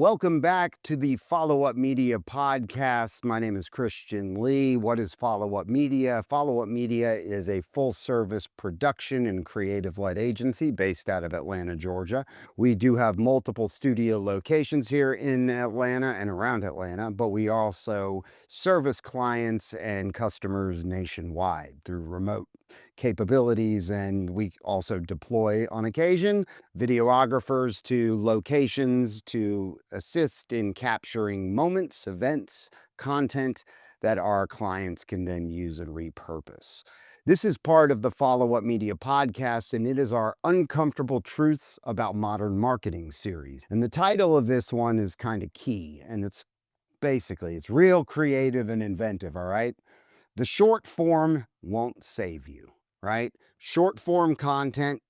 Welcome back to the Follow Up Media podcast. My name is Christian Lee. What is Follow Up Media? Follow Up Media is a full service production and creative led agency based out of Atlanta, Georgia. We do have multiple studio locations here in Atlanta and around Atlanta, but we also service clients and customers nationwide through remote capabilities. And we also deploy on occasion videographers to locations to assist in capturing moments, events, content that our clients can then use and repurpose. This is part of the Follow Up Media podcast, and it is our Uncomfortable Truths About Modern Marketing series. And the title of this one is kind of key, and it's real creative and inventive, all right? The short form won't save you, right? Short form content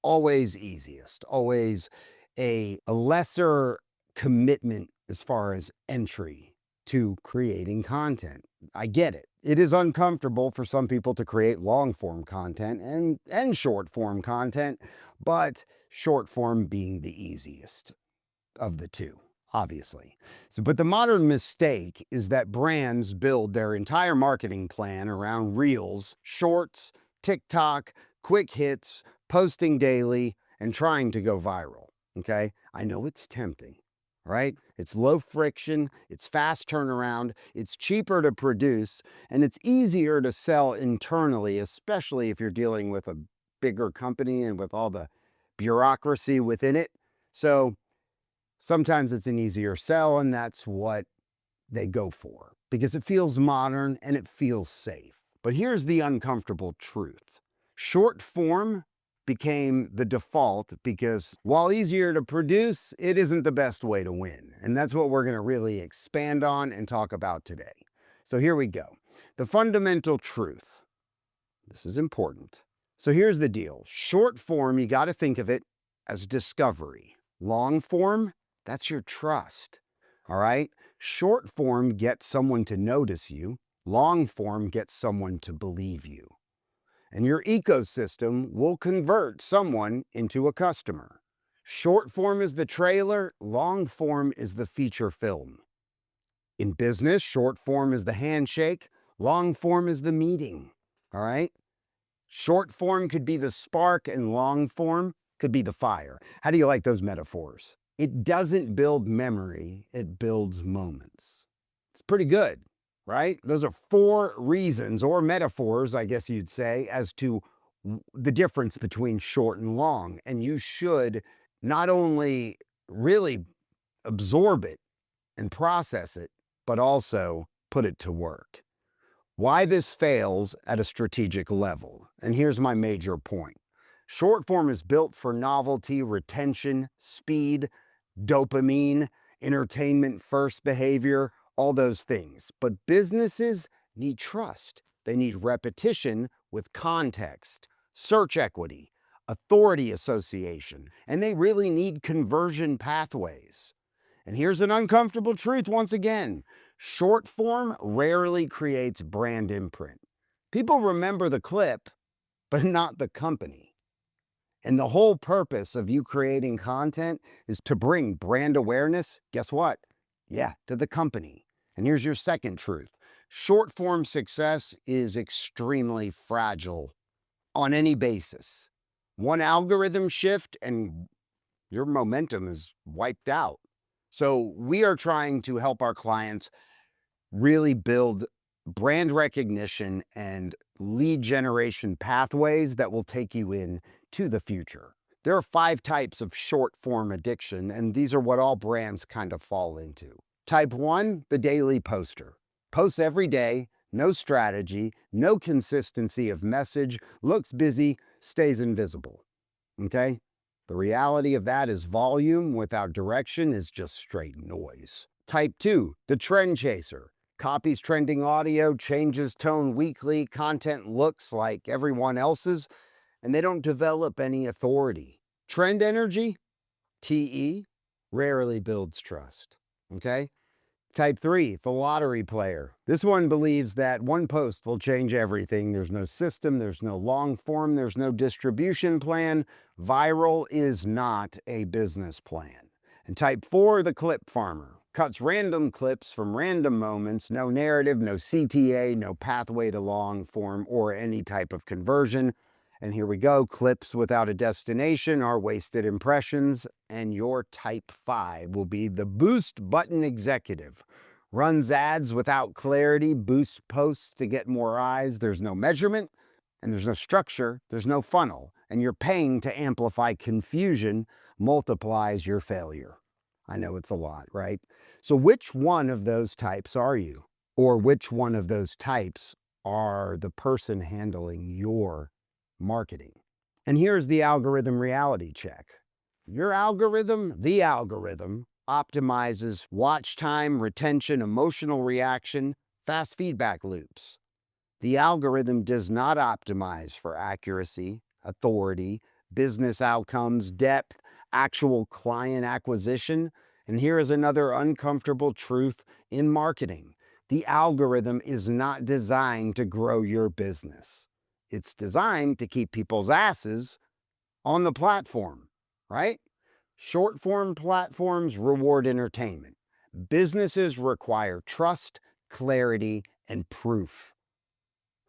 always easiest, always a lesser commitment as far as entry to creating content. I get it. It is uncomfortable for some people to create long form content and short form content, but short form being the easiest of the two, obviously. But the modern mistake is that brands build their entire marketing plan around reels, shorts, TikTok, quick hits, posting daily, and trying to go viral. Okay. I know it's tempting, right? It's low friction, it's fast turnaround, it's cheaper to produce, and it's easier to sell internally, especially if you're dealing with a bigger company and with all the bureaucracy within it. So sometimes it's an easier sell, and that's what they go for because it feels modern and it feels safe. But here's the uncomfortable truth. Short form became the default because while easier to produce, it isn't the best way to win. And that's what we're going to really expand on and talk about today. So here we go. The fundamental truth. This is important. So here's the deal. Short form, you got to think of it as discovery. Long form, that's your trust. All right. Short form gets someone to notice you. Long form gets someone to believe you. And your ecosystem will convert someone into a customer. Short form is the trailer. Long form is the feature film. In business, short form is the handshake. Long form is the meeting. All right. Short form could be the spark and long form could be the fire. How do you like those metaphors? It doesn't build memory, it builds moments. It's pretty good, right? Those are 4 reasons or metaphors, I guess you'd say, as to the difference between short and long. And you should not only really absorb it and process it, but also put it to work. Why this fails at a strategic level. And here's my major point. Short form is built for novelty, retention, speed, dopamine, entertainment first behavior, all those things. But businesses need trust. They need repetition with context, search equity, authority association, and they really need conversion pathways. And here's an uncomfortable truth once again. Short form rarely creates brand imprint. People remember the clip, but not the company. And the whole purpose of you creating content is to bring brand awareness, guess what? Yeah, to the company. And here's your second truth. Short form success is extremely fragile on any basis. One algorithm shift and your momentum is wiped out. So we are trying to help our clients really build brand recognition and lead generation pathways that will take you in to the future. There are 5 types of short form addiction, and these are what all brands kind of fall into. Type 1, the daily poster. Posts every day, no strategy, no consistency of message, looks busy, stays invisible. Okay? The reality of that is volume without direction is just straight noise. Type 2, the trend chaser. Copies trending audio, changes tone weekly, content looks like everyone else's, and they don't develop any authority. Trend energy, TE, rarely builds trust. Okay? Type 3, the lottery player. This one believes that one post will change everything. There's no system, there's no long form, there's no distribution plan. Viral is not a business plan. And type 4, the clip farmer. Cuts random clips from random moments, no narrative, no CTA, no pathway to long form or any type of conversion. And here we go, clips without a destination are wasted impressions. And your type 5 will be the boost button executive. Runs ads without clarity, boosts posts to get more eyes. There's no measurement and there's no structure, there's no funnel. And you're paying to amplify confusion, multiplies your failure. I know it's a lot, right? So which one of those types are you? Or which one of those types are the person handling your marketing? And here's the algorithm reality check. Your algorithm, the algorithm, optimizes watch time, retention, emotional reaction, fast feedback loops. The algorithm does not optimize for accuracy, authority, business outcomes, depth, actual client acquisition. And here is another uncomfortable truth in marketing. The algorithm is not designed to grow your business. It's designed to keep people's asses on the platform, right? Short form platforms reward entertainment. Businesses require trust, clarity, and proof.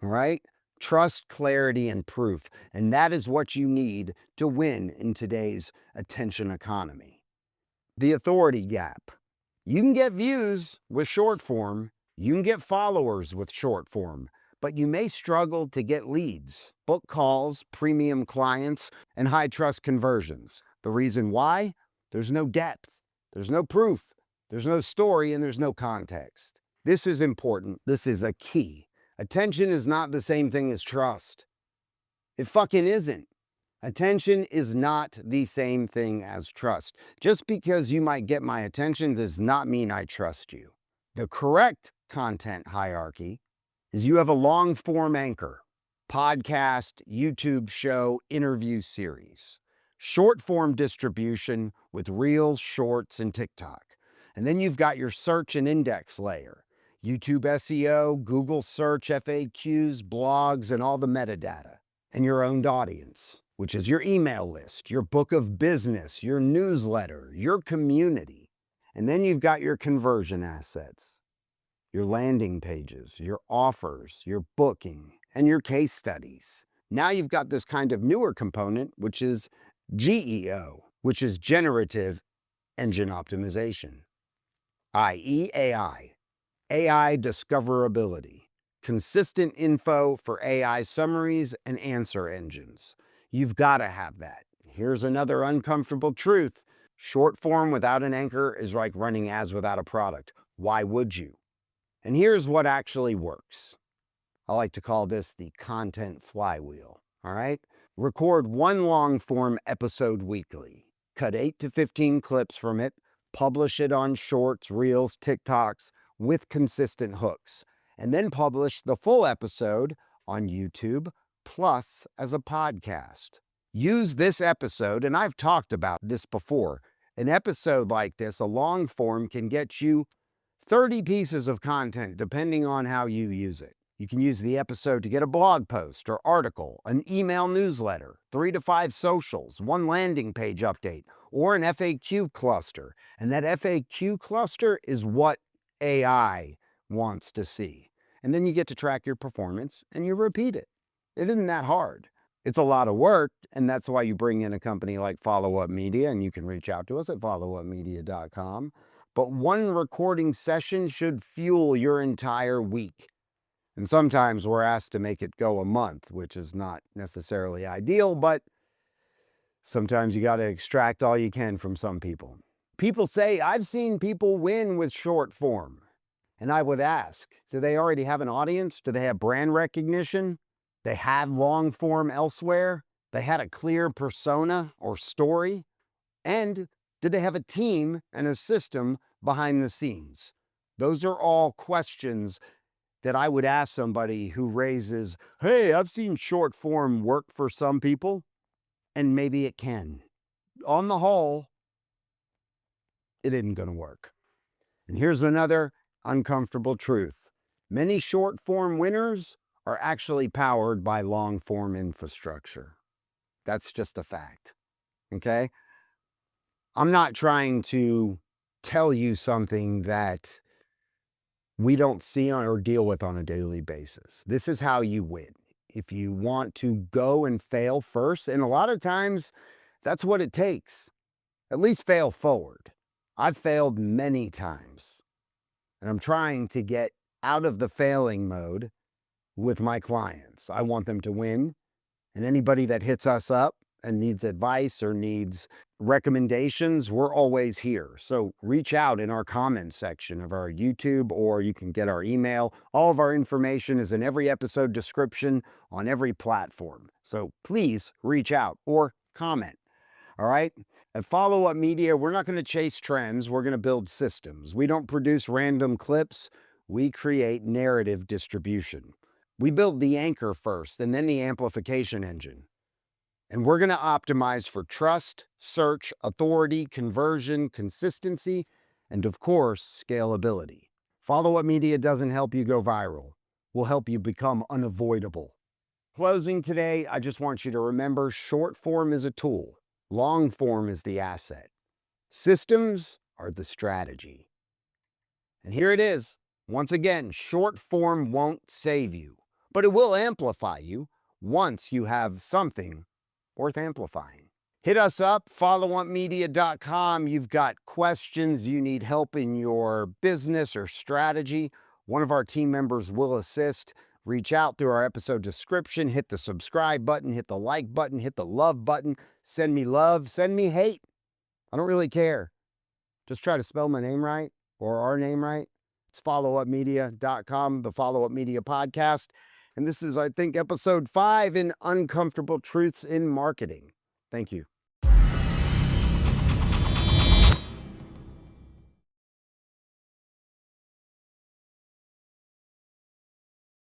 Right? Trust, clarity, and proof. And that is what you need to win in today's attention economy. The authority gap. You can get views with short form, you can get followers with short form, but you may struggle to get leads, book calls, premium clients, and high trust conversions. The reason why? There's no depth, there's no proof, there's no story, and there's no context. This is important. This is a key. Attention is not the same thing as trust. It fucking isn't. Attention is not the same thing as trust. Just because you might get my attention does not mean I trust you. The correct content hierarchy is you have a long form anchor, podcast, YouTube show, interview series, short form distribution with Reels, Shorts, and TikTok. And then you've got your search and index layer. YouTube SEO, Google search, FAQs, blogs, and all the metadata. And your owned audience, which is your email list, your book of business, your newsletter, your community. And then you've got your conversion assets, your landing pages, your offers, your booking, and your case studies. Now you've got this kind of newer component, which is GEO, which is generative engine optimization, i.e. AI. AI discoverability, consistent info for AI summaries and answer engines. You've got to have that. Here's another uncomfortable truth. Short form without an anchor is like running ads without a product. Why would you? And here's what actually works. I like to call this the content flywheel, all right? Record one long form episode weekly. Cut 8 to 15 clips from it. Publish it on Shorts, Reels, TikToks, with consistent hooks, and then publish the full episode on YouTube plus as a podcast. Use this episode, and I've talked about this before. An episode like this, a long form, can get you 30 pieces of content depending on how you use it. You can use the episode to get a blog post or article, an email newsletter, 3 to 5 socials, 1 landing page update, or an FAQ cluster. And that FAQ cluster is what AI wants to see. And then you get to track your performance and you repeat it. It isn't that hard. It's a lot of work, and that's why you bring in a company like Follow Up Media, and you can reach out to us at followupmedia.com. But one recording session should fuel your entire week. And sometimes we're asked to make it go a month, which is not necessarily ideal, but sometimes you got to extract all you can from some people. People say, I've seen people win with short form. And I would ask, do they already have an audience? Do they have brand recognition? They have long form elsewhere? They had a clear persona or story? And did they have a team and a system behind the scenes? Those are all questions that I would ask somebody who raises, hey, I've seen short form work for some people, and maybe it can. On the whole, it isn't going to work. And here's another uncomfortable truth. Many short form winners are actually powered by long form infrastructure. That's just a fact. Okay? I'm not trying to tell you something that we don't see on or deal with on a daily basis. This is how you win. If you want to go and fail first, and a lot of times that's what it takes, at least fail forward. I've failed many times, and I'm trying to get out of the failing mode with my clients. I want them to win. And anybody that hits us up and needs advice or needs recommendations, we're always here. So reach out in our comments section of our YouTube, or you can get our email. All of our information is in every episode description on every platform. So please reach out or comment. All right. At Follow Up Media, we're not going to chase trends. We're going to build systems. We don't produce random clips. We create narrative distribution. We build the anchor first and then the amplification engine. And we're going to optimize for trust, search, authority, conversion, consistency, and of course, scalability. Follow Up Media doesn't help you go viral. We'll help you become unavoidable. Closing today, I just want you to remember short form is a tool. Long form is the asset. Systems are the strategy. And here it is. Once again, short form won't save you, but it will amplify you once you have something worth amplifying. Hit us up, followupmedia.com. You've got questions, you need help in your business or strategy. One of our team members will assist. Reach out through our episode description, hit the subscribe button, hit the like button, hit the love button. Send me love, send me hate. I don't really care. Just try to spell my name right or our name right. It's followupmedia.com, the Follow Up Media podcast. And this is, I think, episode 5 in Uncomfortable Truths in Marketing. Thank you.